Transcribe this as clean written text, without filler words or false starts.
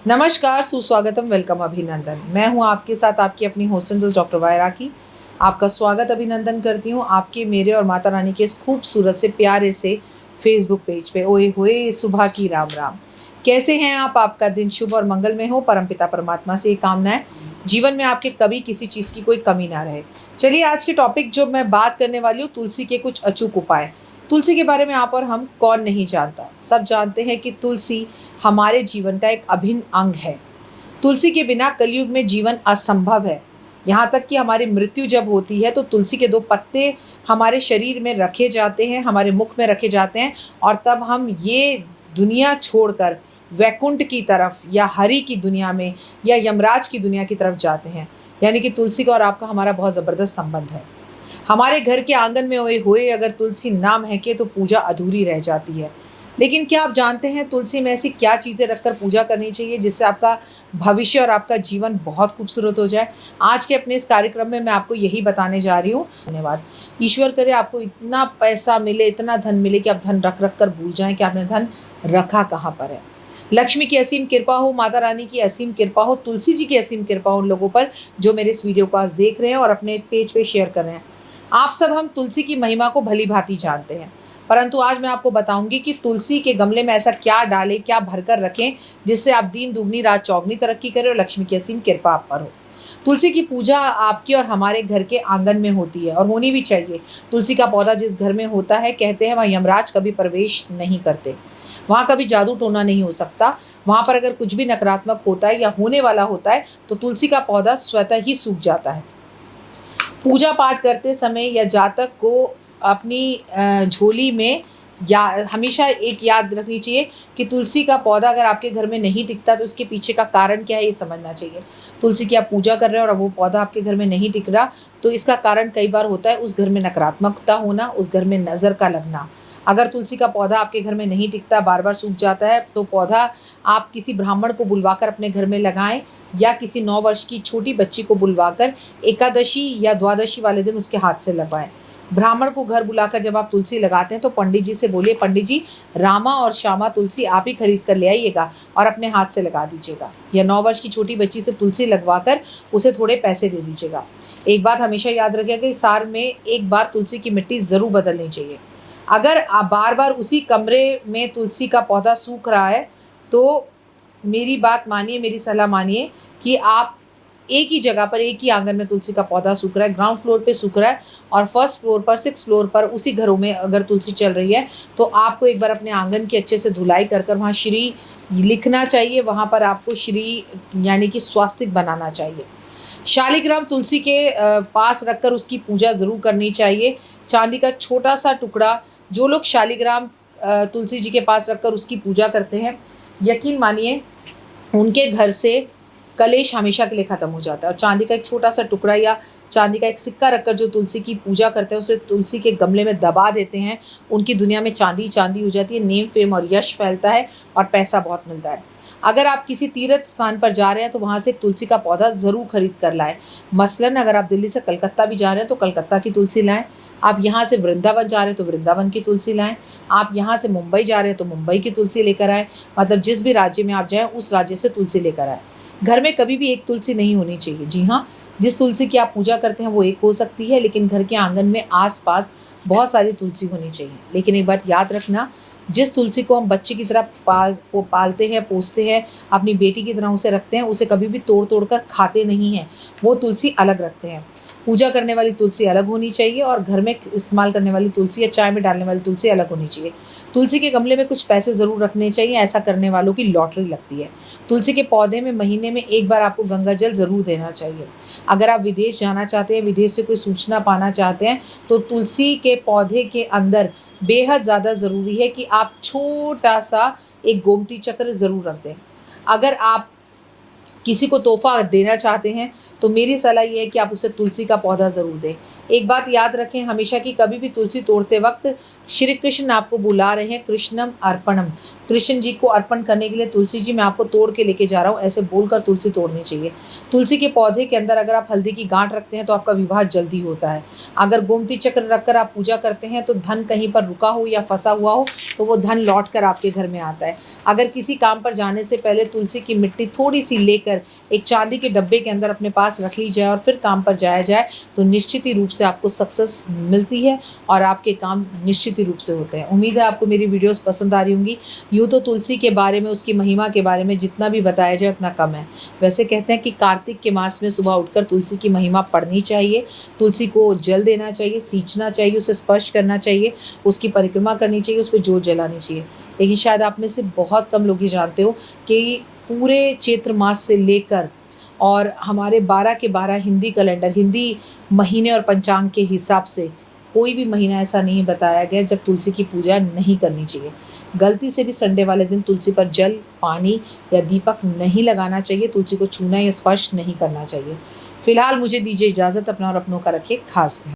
नमस्कार, सुस्वागतम, वेलकम, अभिनंदन। मैं हूं आपके साथ आपकी अपनी होस्ट एंड दोस्त डॉक्टर वायरा की। आपका स्वागत अभिनंदन करती हूं आपके, मेरे और माता रानी के इस खूबसूरत से प्यारे से फेसबुक पेज पे। ओए होए सुबह की राम राम। कैसे हैं आप? आपका दिन शुभ और मंगलमय हो। परमपिता परमात्मा से ये कामना है जीवन में आपके कभी किसी चीज़ की कोई कमी ना रहे। चलिए, आज की टॉपिक जो मैं बात करने वाली हूँ, तुलसी के कुछ अचूक उपाय। तुलसी के बारे में आप और हम कौन नहीं जानता। सब जानते हैं कि तुलसी हमारे जीवन का एक अभिन्न अंग है। तुलसी के बिना कलयुग में जीवन असंभव है। यहाँ तक कि हमारी मृत्यु जब होती है तो तुलसी के 2 पत्ते हमारे शरीर में रखे जाते हैं, हमारे मुख में रखे जाते हैं, और तब हम ये दुनिया छोड़कर वैकुंठ की तरफ या हरि की दुनिया में या यमराज की दुनिया की तरफ जाते हैं। यानी कि तुलसी का और आपका हमारा बहुत ज़बरदस्त संबंध है। हमारे घर के आंगन में ओए होए अगर तुलसी ना महके तो पूजा अधूरी रह जाती है। लेकिन क्या आप जानते हैं तुलसी में ऐसी क्या चीज़ें रखकर पूजा करनी चाहिए जिससे आपका भविष्य और आपका जीवन बहुत खूबसूरत हो जाए? आज के अपने इस कार्यक्रम में मैं आपको यही बताने जा रही हूँ। धन्यवाद। ईश्वर करे आपको इतना पैसा मिले, इतना धन मिले कि आप धन रख रख कर भूल जाएँ कि आपने धन रखा कहाँ पर है। लक्ष्मी की असीम कृपा हो, माता रानी की असीम कृपा हो, तुलसी जी की असीम कृपा हो उन लोगों पर जो मेरे इस वीडियो को आज देख रहे हैं और अपने पेज पे शेयर कर रहे हैं। आप सब हम तुलसी की महिमा को भली-भाँति जानते हैं, परंतु आज मैं आपको बताऊँगी कि तुलसी के गमले में ऐसा क्या डालें, क्या भरकर रखें, जिससे आप दिन दुगनी रात चौगनी तरक्की करें और लक्ष्मी की असीम कृपा आप पर हो। तुलसी की पूजा आपके और हमारे घर के आंगन में होती है और होनी भी चाहिए। तुलसी का पौधा जिस घर में होता है, कहते हैं वहाँ यमराज कभी प्रवेश नहीं करते। वहाँ कभी जादू टोना नहीं हो सकता। वहाँ पर अगर कुछ भी नकारात्मक होता है या होने वाला होता है, तो तुलसी का पौधा स्वतः ही सूख जाता है। पूजा पाठ करते समय या जातक को अपनी झोली में या हमेशा एक याद रखनी चाहिए कि तुलसी का पौधा अगर आपके घर में नहीं टिकता तो उसके पीछे का कारण क्या है, ये समझना चाहिए। तुलसी की आप पूजा कर रहे हैं और वो पौधा आपके घर में नहीं टिक रहा, तो इसका कारण कई बार होता है उस घर में नकारात्मकता होना, उस घर में नज़र का लगना। अगर तुलसी का पौधा आपके घर में नहीं टिकता, बार बार सूख जाता है, तो पौधा आप किसी ब्राह्मण को बुलवाकर अपने घर में लगाएं या किसी 9 वर्ष की छोटी बच्ची को बुलवाकर एकादशी या द्वादशी वाले दिन उसके हाथ से लगवाएं। ब्राह्मण को घर बुलाकर जब आप तुलसी लगाते हैं तो पंडित जी से बोलिए, पंडित जी रामा और श्यामा तुलसी आप ही खरीद कर ले आइएगा और अपने हाथ से लगा दीजिएगा। या 9 वर्ष की छोटी बच्ची से तुलसी लगवाकर उसे थोड़े पैसे दे दीजिएगा। एक बात हमेशा याद रखिएगा कि साल में एक बार तुलसी की मिट्टी ज़रूर बदलनी चाहिए। अगर आप बार बार उसी कमरे में तुलसी का पौधा सूख रहा है, तो मेरी बात मानिए, मेरी सलाह मानिए कि आप एक ही जगह पर, एक ही आंगन में तुलसी का पौधा सूख रहा है, ग्राउंड फ्लोर पे सूख रहा है और फर्स्ट फ्लोर पर, 6th फ्लोर पर उसी घरों में अगर तुलसी चल रही है, तो आपको एक बार अपने आंगन की अच्छे से धुलाई कर कर वहाँ श्री लिखना चाहिए। वहाँ पर आपको श्री यानी कि स्वास्तिक बनाना चाहिए। शालिग्राम तुलसी के पास रखकर उसकी पूजा ज़रूर करनी चाहिए। चांदी का छोटा सा टुकड़ा, जो लोग शालिग्राम तुलसी जी के पास रखकर उसकी पूजा करते हैं, यकीन मानिए उनके घर से कलेश हमेशा के लिए ख़त्म हो जाता है। और चांदी का एक छोटा सा टुकड़ा या चांदी का एक सिक्का रखकर जो तुलसी की पूजा करते हैं, उसे तुलसी के गमले में दबा देते हैं, उनकी दुनिया में चांदी चांदी हो जाती है, नेम फेम और यश फैलता है और पैसा बहुत मिलता है। अगर आप किसी तीर्थ स्थान पर जा रहे हैं तो वहाँ से तुलसी का पौधा ज़रूर खरीद कर लाएं। मसलन अगर आप दिल्ली से कलकत्ता भी जा रहे हैं तो कलकत्ता की तुलसी लाएं। आप यहाँ से वृंदावन जा रहे हैं तो वृंदावन की तुलसी लाएं। आप यहाँ से मुंबई जा रहे हैं तो मुंबई की तुलसी लेकर आएँ। मतलब जिस भी राज्य में आप जाएँ उस राज्य से तुलसी लेकर आएँ। घर में कभी भी एक तुलसी नहीं होनी चाहिए। जी हाँ, जिस तुलसी की आप पूजा करते हैं वो एक हो सकती है, लेकिन घर के आंगन में आस-पास बहुत सारी तुलसी होनी चाहिए। लेकिन एक बात याद रखना, जिस तुलसी को हम बच्चे की तरह पालते हैं, पोसते हैं, अपनी बेटी की तरह उसे रखते हैं, उसे कभी भी तोड़-तोड़ कर खाते नहीं हैं। वो तुलसी अलग रखते हैं। पूजा करने वाली तुलसी अलग होनी चाहिए और घर में इस्तेमाल करने वाली तुलसी या चाय में डालने वाली तुलसी अलग होनी चाहिए। तुलसी के गमले में कुछ पैसे ज़रूर रखने चाहिए, ऐसा करने वालों की लॉटरी लगती है। तुलसी के पौधे में महीने में एक बार आपको गंगा जल ज़रूर देना चाहिए। अगर आप विदेश जाना चाहते हैं, विदेश से कोई सूचना पाना चाहते हैं, तो तुलसी के पौधे के अंदर बेहद ज़्यादा ज़रूरी है कि आप छोटा-सा एक गोमती चक्र ज़रूर रख दें। अगर आप किसी को तोहफ़ा देना चाहते हैं, तो मेरी सलाह ये है कि आप उसे तुलसी का पौधा ज़रूर दें। एक बात याद रखें हमेशा कि कभी भी तुलसी तोड़ते वक्त श्री कृष्ण आपको बुला रहे हैं, कृष्णम अर्पणम, कृष्ण जी को अर्पण करने के लिए तुलसी जी मैं आपको तोड़ के लेके जा रहा हूँ, ऐसे बोलकर तुलसी तोड़नी चाहिए। तुलसी के पौधे के अंदर अगर आप हल्दी की गांठ रखते हैं तो आपका विवाह जल्दी होता है। अगर गोमती चक्र रखकर आप पूजा करते हैं तो धन कहीं पर रुका हो या फंसा हुआ हो तो वो धन लौट कर आपके घर में आता है। अगर किसी काम पर जाने से पहले तुलसी की मिट्टी थोड़ी सी लेकर एक चांदी के डब्बे के अंदर अपने पास रख ली जाए और फिर काम पर जाया जाए तो निश्चित ही रूप से आपको सक्सेस मिलती है और आपके काम निश्चित ही रूप से होते हैं। उम्मीद है आपको मेरी वीडियोस पसंद आ रही होंगी। यूँ तो तुलसी के बारे में, उसकी महिमा के बारे में जितना भी बताया जाए उतना कम है। वैसे कहते हैं कि कार्तिक के मास में सुबह उठकर तुलसी की महिमा पढ़नी चाहिए, तुलसी को जल देना चाहिए, सींचना चाहिए, उसे स्पर्श करना चाहिए, उसकी परिक्रमा करनी चाहिए, उस पर जोत जलानी चाहिए। लेकिन शायद आप में से बहुत कम लोग ये जानते हो कि पूरे चैत्र मास से लेकर और हमारे 12 के 12 हिंदी कैलेंडर, हिंदी महीने और पंचांग के हिसाब से कोई भी महीना ऐसा नहीं बताया गया जब तुलसी की पूजा नहीं करनी चाहिए। गलती से भी संडे वाले दिन तुलसी पर जल, पानी या दीपक नहीं लगाना चाहिए, तुलसी को छूना या स्पर्श नहीं करना चाहिए। फिलहाल मुझे दीजिए इजाज़त, अपना और अपनों का रखिए खास ध्यान।